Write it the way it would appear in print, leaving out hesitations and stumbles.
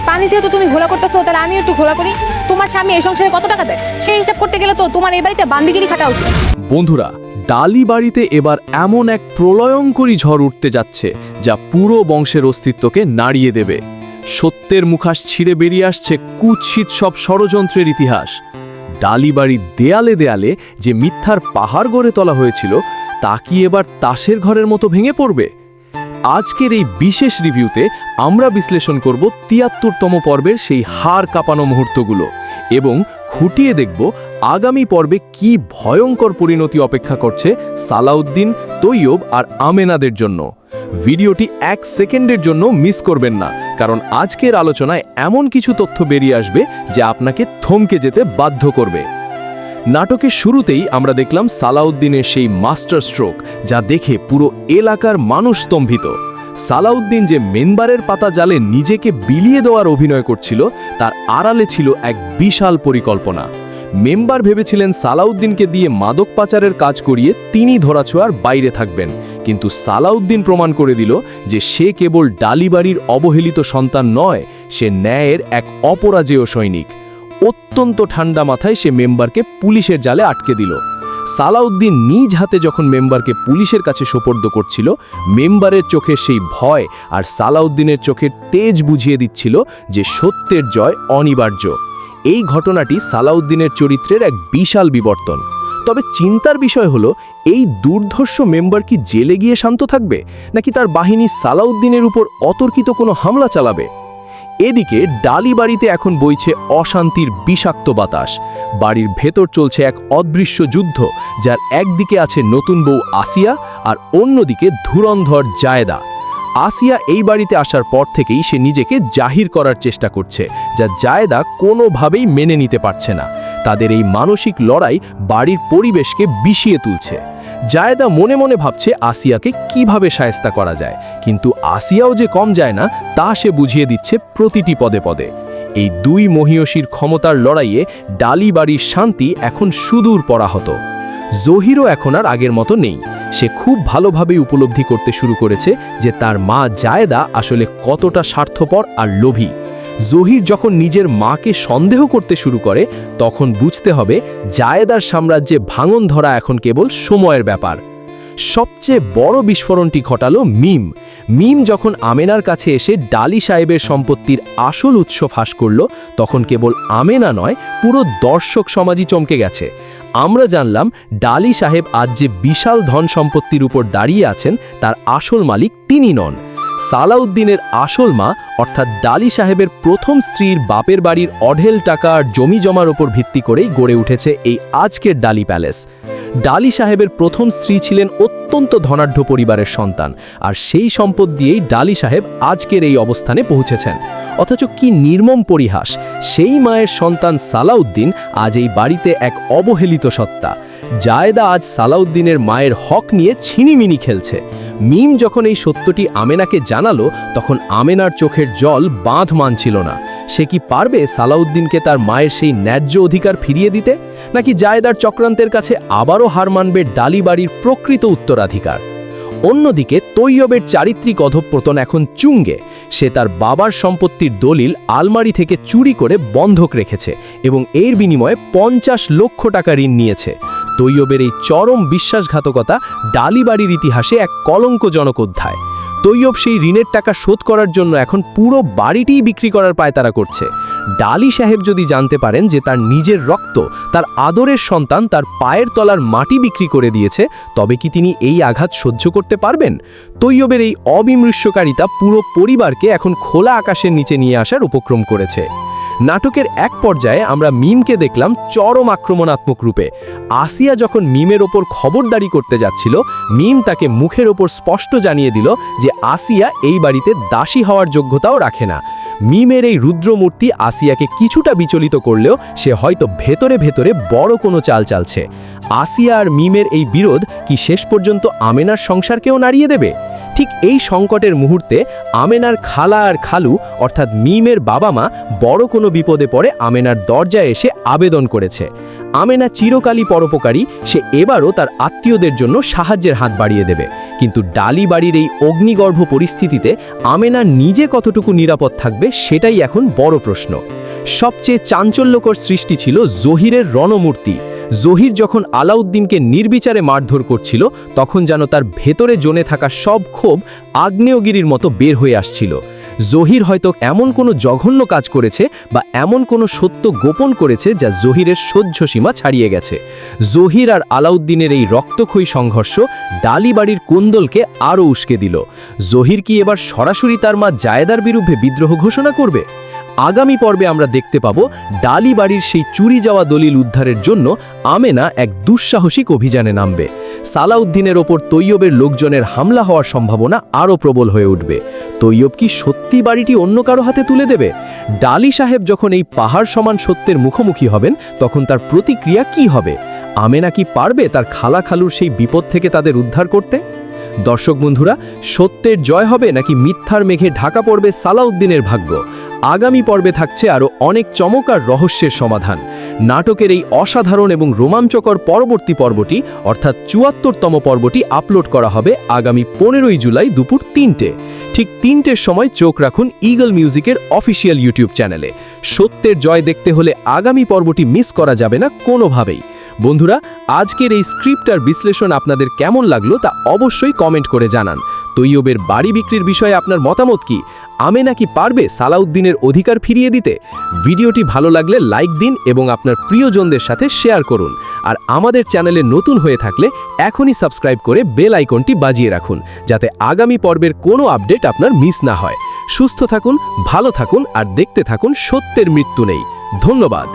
পানি যেহেতু তুমি ঘোলা করতেছো, তাহলে আমি একটু ঘোলা করি। তোমার স্বামী এই সংসারে কত টাকা দেয় সেই হিসাব করতে গেলে তো তোমার এই বাড়িতে বান্দিগিরি খাটা উচিত। বন্ধুরা, ডালি বাড়িতে এবার এমন এক প্রলয়ঙ্করী ঝড় উঠতে যাচ্ছে যা পুরো বংশের অস্তিত্বকে নাড়িয়ে দেবে। সত্যের মুখাশ ছিঁড়ে বেরিয়ে আসছে কুৎসিত সব ষড়যন্ত্রের ইতিহাস। ডালি বাড়ির দেয়ালে দেয়ালে যে মিথ্যার পাহাড় গড়ে তোলা হয়েছিল তা কি এবার তাসের ঘরের মতো ভেঙে পড়বে? আজকের এই বিশেষ রিভিউতে আমরা বিশ্লেষণ করব ৭৩তম পর্বের সেই হাড় কাঁপানো মুহূর্তগুলো এবং খুঁটিয়ে দেখব আগামী পর্বে কি ভয়ঙ্কর পরিণতি অপেক্ষা করছে সালাউদ্দিন, তৈয়ব আর আমেনাদের জন্য। ভিডিওটি ১ সেকেন্ডের জন্য মিস করবেন না, কারণ আজকের আলোচনায় এমন কিছু তথ্য বেরিয়ে আসবে যা আপনাকে থমকে যেতে বাধ্য করবে। নাটকের শুরুতেই আমরা দেখলাম সালাউদ্দিনের সেই মাস্টার স্ট্রোক, যা দেখে পুরো এলাকার মানুষ স্তম্ভিত। সালাউদ্দিন যে মেম্বারের পাতা জালে নিজেকে বিলিয়ে দেওয়ার অভিনয় করছিল, তার আড়ালে ছিল এক বিশাল পরিকল্পনা। মেম্বার ভেবেছিলেন সালাউদ্দিনকে দিয়ে মাদক পাচারের কাজ করিয়ে তিনি ধরাছোঁয়ার বাইরে থাকবেন, কিন্তু সালাউদ্দিন প্রমাণ করে দিল যে সে কেবল ডালিবাড়ির অবহেলিত সন্তান নয়, সে ন্যায়ের এক অপরাজেয় সৈনিক। অত্যন্ত ঠান্ডা মাথায় সে মেম্বারকে পুলিশের জালে আটকে দিল। সালাউদ্দিন নিজ হাতে যখন মেম্বারকে পুলিশের কাছে সোপর্দ করছিল, মেম্বারের চোখে সেই ভয় আর সালাউদ্দিনের চোখের তেজ বুঝিয়ে দিচ্ছিল যে সত্যের জয় অনিবার্য। এই ঘটনাটি সালাউদ্দিনের চরিত্রের এক বিশাল বিবর্তন। তবে চিন্তার বিষয় হলো, এই দুর্ধর্ষ মেম্বার কি জেলে গিয়ে শান্ত থাকবে, নাকি তার বাহিনী সালাউদ্দিনের উপর অতর্কিত কোনো হামলা চালাবে? এদিকে ডালি বাড়িতে এখন বইছে অশান্তির বিষাক্ত বাতাস। বাড়ির ভেতর চলছে এক অদৃশ্য যুদ্ধ, যার একদিকে আছে নতুন বউ আসিয়া আর অন্যদিকে ধুরন্ধর জায়েদা। আসিয়া এই বাড়িতে আসার পর থেকেই সে নিজেকে জাহির করার চেষ্টা করছে, যা জায়েদা কোনোভাবেই মেনে নিতে পারছে না। তাদের এই মানসিক লড়াই বাড়ির পরিবেশকে বিষিয়ে তুলছে। জায়েদা মনে মনে ভাবছে আসিয়াকে কিভাবে শায়েস্তা করা যায়, কিন্তু আসিয়াও যে কম যায় না তা সে বুঝিয়ে দিচ্ছে প্রতিটি পদে পদে। এই দুই মহিয়সীর ক্ষমতার লড়াইয়ে ডালি বাড়ির শান্তি এখন সুদূর পরাহত। জহিরও এখন আর আগের মতো নেই। সে খুব ভালোভাবেই উপলব্ধি করতে শুরু করেছে যে তার মা জায়েদা আসলে কতটা স্বার্থপর আর লোভী। জহির যখন নিজের মাকে সন্দেহ করতে শুরু করে, তখন বুঝতে হবে জায়েদার সাম্রাজ্যে ভাঙন ধরা এখন কেবল সময়ের ব্যাপার। সবচেয়ে বড় বিস্ফোরণটি ঘটালো মিম যখন আমেনার কাছে এসে ডালি সাহেবের সম্পত্তির আসল উৎস ফাঁস করল, তখন কেবল আমেনা নয়, পুরো দর্শক সমাজই চমকে গেছে। আমরা জানলাম ডালি সাহেব আজ যে বিশাল ধন সম্পত্তির উপর দাঁড়িয়ে আছেন, তার আসল মালিক তিনি নন। সালাউদ্দিনের আসল মা অর্থাৎ ডালি সাহেবের প্রথম স্ত্রীর বাপের বাড়ির অঢেল টাকা আর জমি জমার ওপর ভিত্তি করেই গড়ে উঠেছে এই আজকের ডালি প্যালেস। ডালি সাহেবের প্রথম স্ত্রী ছিলেন অত্যন্ত ধনাঢ্য পরিবারের সন্তান, আর সেই সম্পদ দিয়েই ডালি সাহেব আজকের এই অবস্থানে পৌঁছেছেন। অথচ কি নির্মম পরিহাস, সেই মায়ের সন্তান সালাউদ্দিন আজ এই বাড়িতে এক অবহেলিত সত্তা। জায়েদা আজ সালাউদ্দিনের মায়ের হক নিয়ে ছিনিমিনি খেলছে। মিম যখন এই সত্যটি আমেনাকে জানালো, তখন আমেনার চোখের জল বাঁধ মানছিল না। সে কি পারবে সালাউদ্দিনকে তার মায়ের সেই ন্যায্য অধিকার ফিরিয়ে দিতে, নাকি জায়েদার চক্রান্তের কাছে আবারও হার মানবে ডালি বাড়ির প্রকৃত উত্তরাধিকার? অন্যদিকে তৈয়বের চারিত্রিক অধঃপতন এখন চুঙ্গে। সে তার বাবার সম্পত্তির দলিল আলমারি থেকে চুরি করে বন্ধক রেখেছে এবং এর বিনিময়ে ৫০ লক্ষ টাকা ঋণ নিয়েছে। তৈয়বের এই চরম বিশ্বাসঘাতকতা ডালি বাড়ির ইতিহাসে এক কলঙ্কজনক অধ্যায়। তৈয়ব সেই ঋণের টাকা শোধ করার জন্য এখন পুরো বাড়িটিই বিক্রি করার পায়তারা করছে। ডালি সাহেব যদি জানতে পারেন যে তার নিজের রক্ত, তার আদরের সন্তান তার পায়ের তলার মাটি বিক্রি করে দিয়েছে, তবে কি তিনি এই আঘাত সহ্য করতে পারবেন? তৈয়বের এই অবিমৃষ্যকারিতা পুরো পরিবারকে এখন খোলা আকাশের নিচে নিয়ে আসার উপক্রম করেছে। নাটকের এক পর্যায়ে আমরা মিমকে দেখলাম চরম আক্রমণাত্মক রূপে। আসিয়া যখন মিমের ওপর খবরদারি করতে যাচ্ছিল, মিম তাকে মুখের ওপর স্পষ্ট জানিয়ে দিল যে আসিয়া এই বাড়িতে দাসী হওয়ার যোগ্যতাও রাখে না। মিমের এই রুদ্রমূর্তি আসিয়াকে কিছুটা বিচলিত করলেও সে হয়তো ভেতরে ভেতরে বড় কোনো চাল চালছে। আসিয়া আর মিমের এই বিরোধ কি শেষ পর্যন্ত আমেনার সংসারকেও নাড়িয়ে দেবে? ঠিক এই সংকটের মুহূর্তে আমেনার খালা আর খালু অর্থাৎ মিমের বাবা মা বড় কোনো বিপদে পড়ে আমেনার দরজায় এসে আবেদন করেছে। আমেনা চিরকালই পরোপকারী, সে এবারও তার আত্মীয়দের জন্য সাহায্যের হাত বাড়িয়ে দেবে। কিন্তু ডালি বাড়ির এই অগ্নিগর্ভ পরিস্থিতিতে আমেনা নিজে কতটুকু নিরাপদ থাকবে সেটাই এখন বড় প্রশ্ন। সবচেয়ে চাঞ্চল্যকর সৃষ্টি ছিল জহিরের রণমূর্তি। জহির যখন আলাউদ্দিনকে নির্বিচারে মারধর করছিল তখন যেন তার ভেতরে জমে থাকা সব ক্ষোভ আগ্নেয়গিরির মতো বের হয়ে আসছিল। জহির হয়তো এমন কোনো জঘন্য কাজ করেছে বা এমন কোনো সত্য গোপন করেছে যা জহিরের সহ্য সীমা ছাড়িয়ে গেছে। জহির আর আলাউদ্দিনের এই রক্তক্ষয়ী সংঘর্ষ ডালি বাড়ির কোন্দলকে আরও উস্কে দিল। জহির কি এবার সরাসরি তার মা জায়েদার বিরুদ্ধে বিদ্রোহ ঘোষণা করবে? আগামী পর্বে আমরা দেখতে পাব ডালি বাড়ির সেই চুরি যাওয়া দলিল উদ্ধারের জন্য আমেনা এক দুঃসাহসিক অভিযানে নামবে। সালাউদ্দিনের ওপর তৈয়বের লোকজনের হামলা হওয়ার সম্ভাবনা আরও প্রবল হয়ে উঠবে। তৈয়ব কি সত্যি বাড়িটি অন্য কারো হাতে তুলে দেবে? ডালি সাহেব যখন এই পাহাড় সমান সত্যের মুখোমুখি হবেন তখন তার প্রতিক্রিয়া কি হবে? আমেনা কি পারবে তার খালা খালুর সেই বিপদ থেকে তাদের উদ্ধার করতে? দর্শক বন্ধুরা, সত্যের জয় হবে নাকি মিথ্যার মেঘে ঢাকা পড়বে সালাউদ্দিনের ভাগ্য? আগামী পর্বে থাকছে আরও অনেক চমৎকার রহস্যের সমাধান। নাটকের এই অসাধারণ এবং রোমাঞ্চকর পরবর্তী পর্বটি অর্থাৎ ৭৪তম পর্বটি আপলোড করা হবে আগামী ১৫ই জুলাই দুপুর ৩টে। ঠিক ৩টের সময় চোখ রাখুন ঈগল মিউজিকের অফিসিয়াল ইউটিউব চ্যানেলে। সত্যের জয় দেখতে হলে আগামী পর্বটি মিস করা যাবে না কোনোভাবেই। বন্ধুরা, আজকের এই স্ক্রিপ্টার বিশ্লেষণ আপনাদের কেমন লাগলো তা অবশ্যই কমেন্ট করে জানান। তৈয়বের বাড়ি বিক্রির বিষয়ে আপনার মতামত কি? আমেনা কি পারবে সালাউদ্দিনের অধিকার ফিরিয়ে দিতে? ভিডিওটি ভালো লাগলে লাইক দিন এবং আপনার প্রিয়জনদের সাথে শেয়ার করুন। আর আমাদের চ্যানেলে নতুন হয়ে থাকলে এখনই সাবস্ক্রাইব করে বেল আইকনটি বাজিয়ে রাখুন যাতে আগামী পর্বের কোনো আপডেট আপনার মিস না হয়। সুস্থ থাকুন, ভালো থাকুন আর দেখতে থাকুন সত্যের মৃত্যু নেই। ধন্যবাদ।